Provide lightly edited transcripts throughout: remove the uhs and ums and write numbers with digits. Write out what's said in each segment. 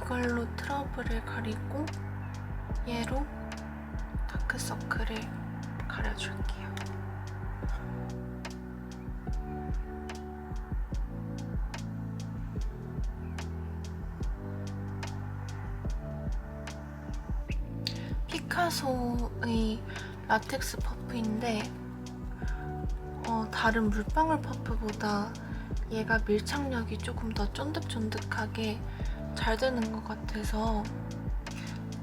이걸로 트러블을 가리고 얘로 다크서클을 가려줄게요. 피카소의 라텍스 퍼프인데 다른 물방울 퍼프보다 얘가 밀착력이 조금 더 쫀득쫀득하게 잘 되는 것 같아서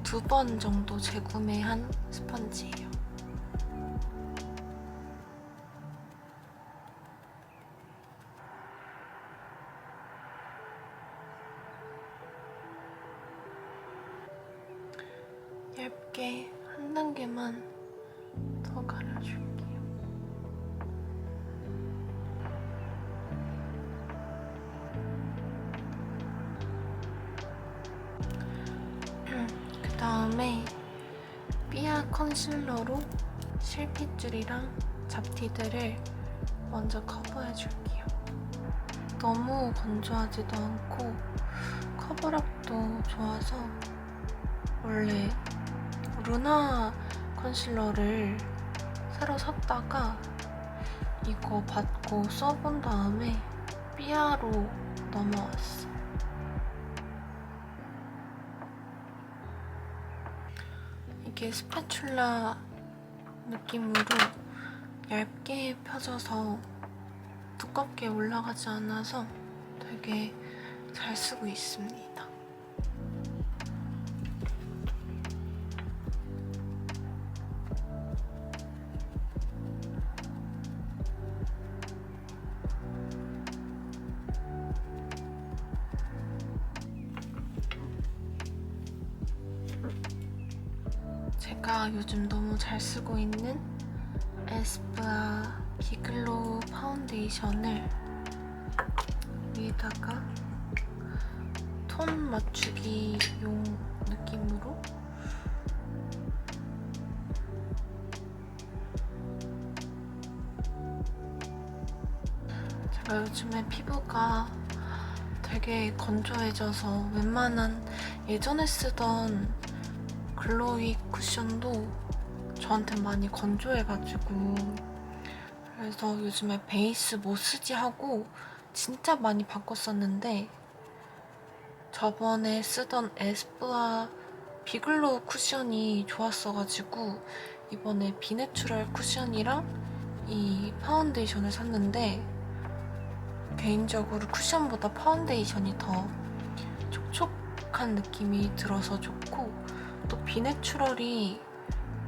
2번 정도 재구매한 스펀지예요. 얇게 한 단계만 더 가려줄게요. 그 다음에 삐아 컨실러로 실핏줄이랑 잡티들을 먼저 커버해줄게요. 너무 건조하지도 않고 커버력도 좋아서 원래 루나 컨실러를 새로 샀다가 이거 받고 써본 다음에 삐아로 넘어왔어. 이게 스패츌라 느낌으로 얇게 펴져서 두껍게 올라가지 않아서 되게 잘 쓰고 있습니다. 제가 요즘 너무 잘 쓰고 있는 에스쁘아 비글로우 파운데이션을 위에다가 톤 맞추기용 느낌으로 제가 요즘에 피부가 되게 건조해져서 웬만한 예전에 쓰던 글로이 쿠션도 저한테 많이 건조해가지고 그래서 요즘에 베이스 뭐 쓰지 하고 진짜 많이 바꿨었는데 저번에 쓰던 에스쁘아 비글로우 쿠션이 좋았어가지고 이번에 비내추럴 쿠션이랑 이 파운데이션을 샀는데 개인적으로 쿠션보다 파운데이션이 더 촉촉한 느낌이 들어서 좋고 또 비내추럴이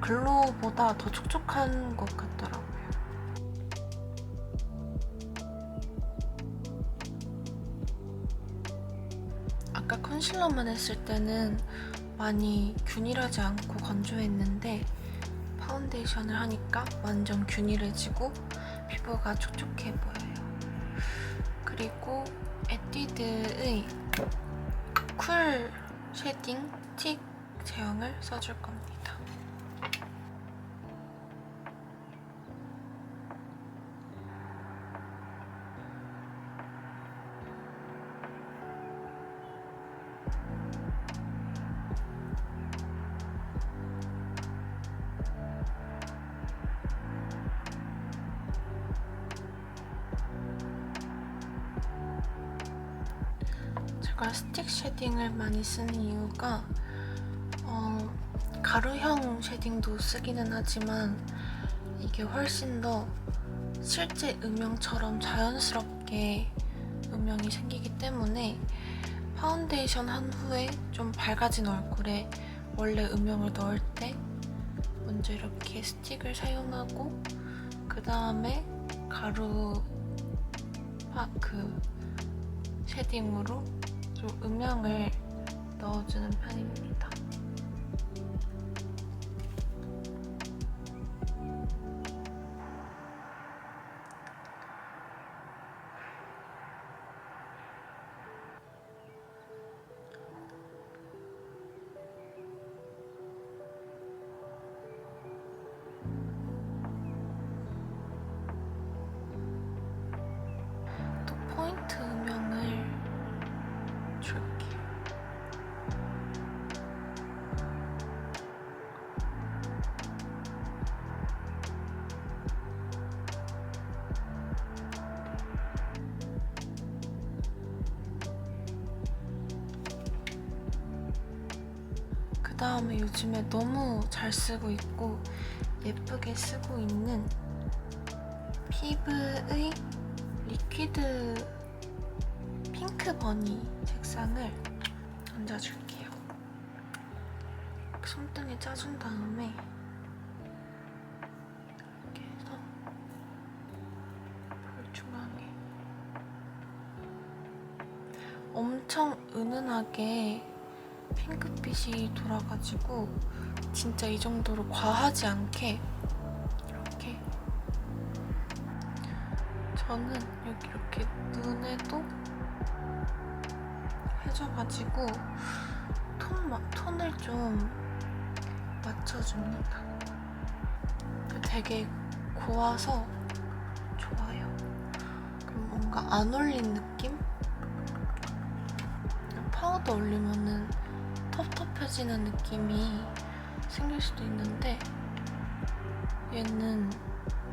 글로우보다 더 촉촉한 것 같더라고요. 아까 컨실러만 했을 때는 많이 균일하지 않고 건조했는데 파운데이션을 하니까 완전 균일해지고 피부가 촉촉해 보여요. 그리고 에뛰드의 쿨 쉐딩 틱 제형을 써줄 겁니다. 제가 스틱 쉐딩을 많이 쓰는 이유가 가루형 쉐딩도 쓰기는 하지만 이게 훨씬 더 실제 음영처럼 자연스럽게 음영이 생기기 때문에 파운데이션 한 후에 좀 밝아진 얼굴에 원래 음영을 넣을 때 먼저 이렇게 스틱을 사용하고 그 다음에 가루 쉐딩으로 좀 음영을 넣어주는 편입니다. 또 포인트 음영을 줄게요. 그 다음에 요즘에 너무 잘 쓰고 있고 예쁘게 쓰고 있는 피브의 리퀴드 핑크 버니 색상을 얹어줄게요. 손등에 짜준 다음에 이렇게 해서 볼 중앙에 엄청 은은하게 핑크빛이 돌아가지고 진짜 이 정도로 과하지 않게 이렇게 저는 여기 이렇게 눈에도 해줘가지고 톤을 좀 맞춰줍니다. 되게 고와서 좋아요. 그럼 뭔가 안 올린 느낌? 파우더 올리면은 텁텁해지는 느낌이 생길 수도 있는데 얘는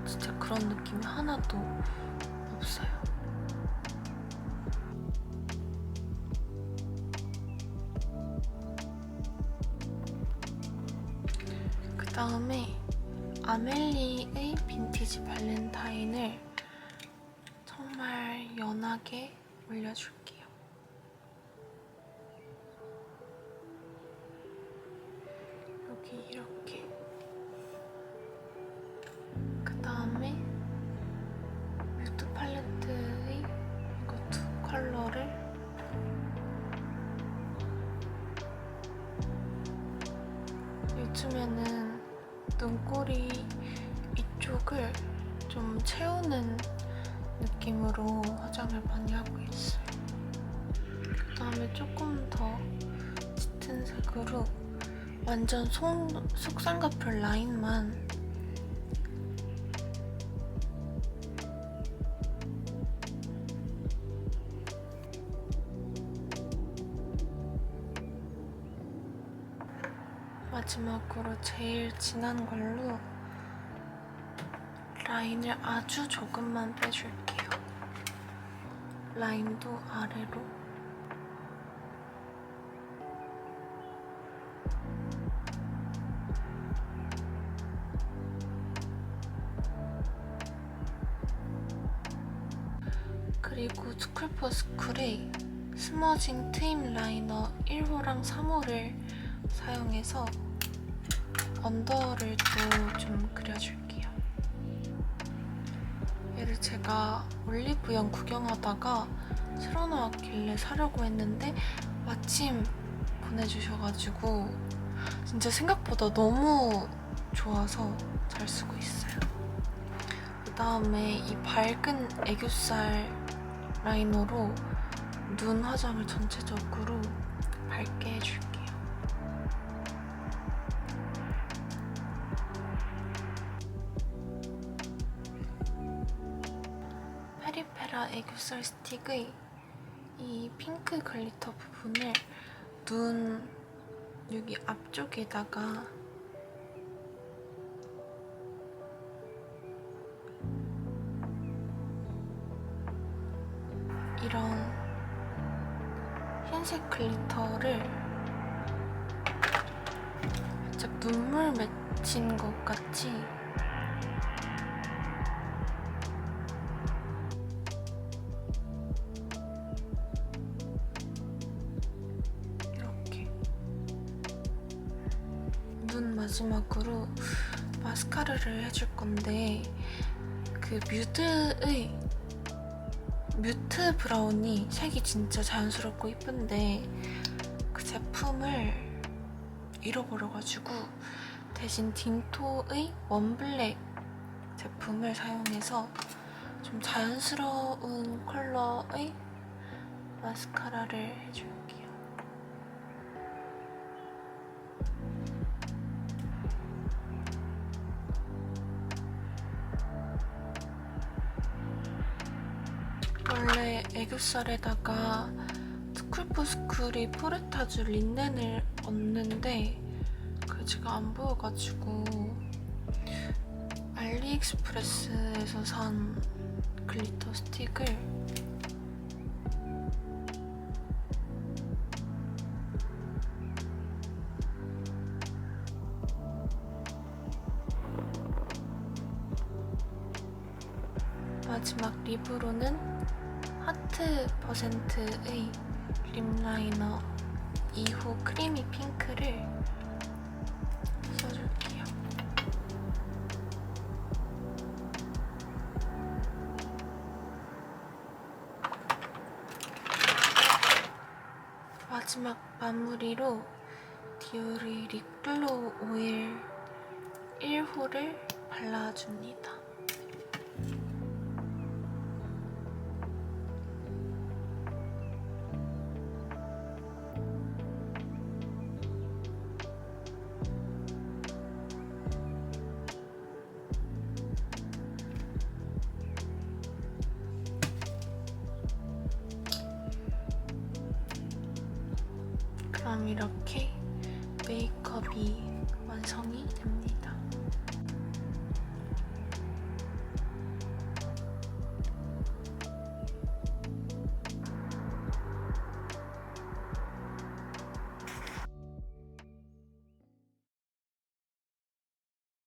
진짜 그런 느낌이 하나도 없어요. 그 다음에 아멜리의 빈티지 발렌타인을 정말 연하게 올려줄게요. 여기 이렇게. 그 다음에 뮤트 팔레트의 이거 두 컬러를 요즘에는 눈꼬리 이쪽을 좀 채우는 느낌으로 화장을 많이 하고 있어요. 그 다음에 조금 더 짙은 색으로 완전 속쌍꺼풀 라인만 마지막으로 제일 진한 걸로 라인을 아주 조금만 빼줄게요. 라인도 아래로. 그리고 스쿨포스쿨의 스머징 트임 라이너 1호랑 3호를 사용해서 언더를 또 좀 그려줄게요. 얘를 제가 올리브영 구경하다가 새로 나왔길래 사려고 했는데 마침 보내주셔가지고 진짜 생각보다 너무 좋아서 잘 쓰고 있어요. 그 다음에 이 밝은 애교살 라이너로 눈 화장을 전체적으로 밝게 해줄게요. 페리페라 애교살 스틱의 이 핑크 글리터 부분을 눈 여기 앞쪽에다가 이런 흰색 글리터를 살짝 눈물 맺힌 것 같이 이렇게 눈 마지막으로 마스카라를 해줄 건데 그 뮤트 브라운이 색이 진짜 자연스럽고 예쁜데 그 제품을 잃어버려가지고 대신 딘토의 원블랙 제품을 사용해서 좀 자연스러운 컬러의 마스카라를 해줄게요. 원래 애교살에다가 스쿨포스쿨이 포르타주 린넨을 얹는데 그게 제가 안 보여가지고 알리익스프레스에서 산 글리터 스틱을 마지막 립으로는 하트 퍼센트의 립 라이너 2호 크리미 핑크를 써줄게요. 마지막 마무리로 디올의 립글로우 오일 1호를 발라줍니다. 그럼 이렇게 메이크업이 완성이 됩니다.